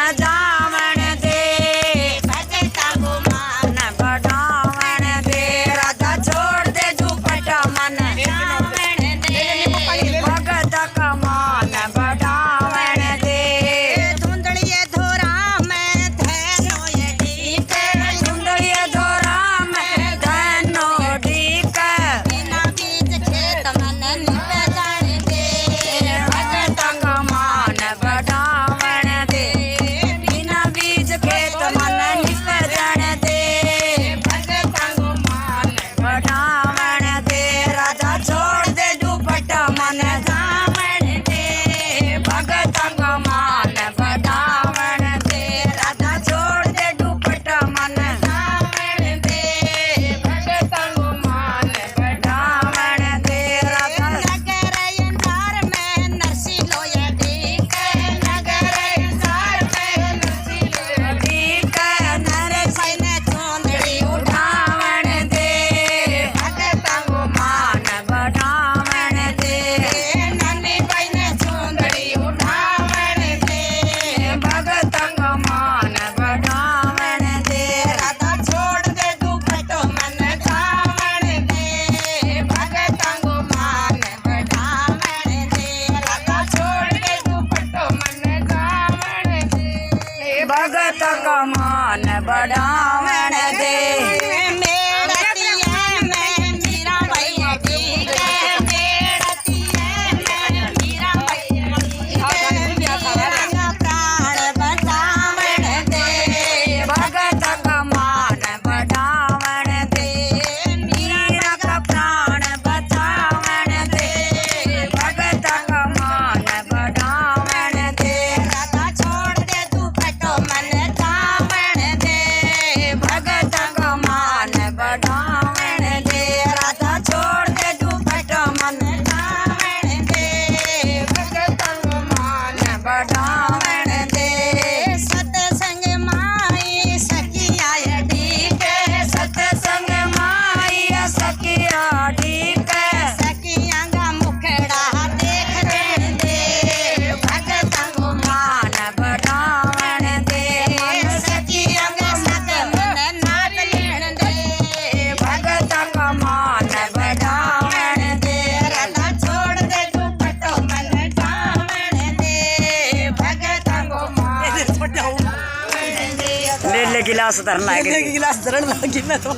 बजावण दे भगता को मान बढ़ावण दे राधा छोड़ दे दुपट्टा मन बढ़ावण दे भगत का मान बढ़ावण दे धुंधलिए धोरा में धनो ये ठीक धुंधलिए धोरा में धनो ठीक बिना बीज खेत मन निप जान दे भगत का मान बढ़ावण दे बिना बीज खेत मन निप जान दे भगत को मान बढ़ावण दे राजा छोड़ दे दुपट्टा मन जावण दे भगत को मान बढ़ावण दे राजा छोड़ दे दुपट्टा मन जावण दे भगत को मान बढ़ावण दे राजा नगर अंधार में नरसिलो ये ठीक नगर अंधार में नरसिलो ये ठीक नरसिंह ने चोंदड़ी उठावण दे भगत को मान बढ़ावण दे नन्ही बाई ने चोंदड़ी उठावण दे भगत को मान बढ़ावण दे राधा छोड़ दे दुपट्टो मन जावण दे भगत को मान बढ़ावण दे राधा छोड़ दे दुपट्टो मन जावण दे भगत को मान बढ़ावण दे मेड़तिया में मीरा बाई ठीक मेड़तिया में मीरा बाई मेरा प्राण बचावण दे भगत का मान बढ़ावण दे मीरा का प्राण बचावण दे भगत का मान बढ़ावण दे राधा छोड़ दे दुपट्टो मन जावण दे भगत का मान बढ़ावण दे राधा छोड़ दे दुपट्टो मन जावण दे भगत को मान बढ़ावण दे सत्संग माई सखिया ठीक सत्संग माई सखिया ठीक सखिया का मुखड़ा देख दे भगत को मान बढ़ावण दे सखिया का सत मन नाच लेण दे भगत को मान बढ़ावण दे राधा छोड़ दे दुपट्टो मन जावण दे भगत को मान बढ़ावण दे ले गिलास धरना है गिलास धरण लगी मैं तो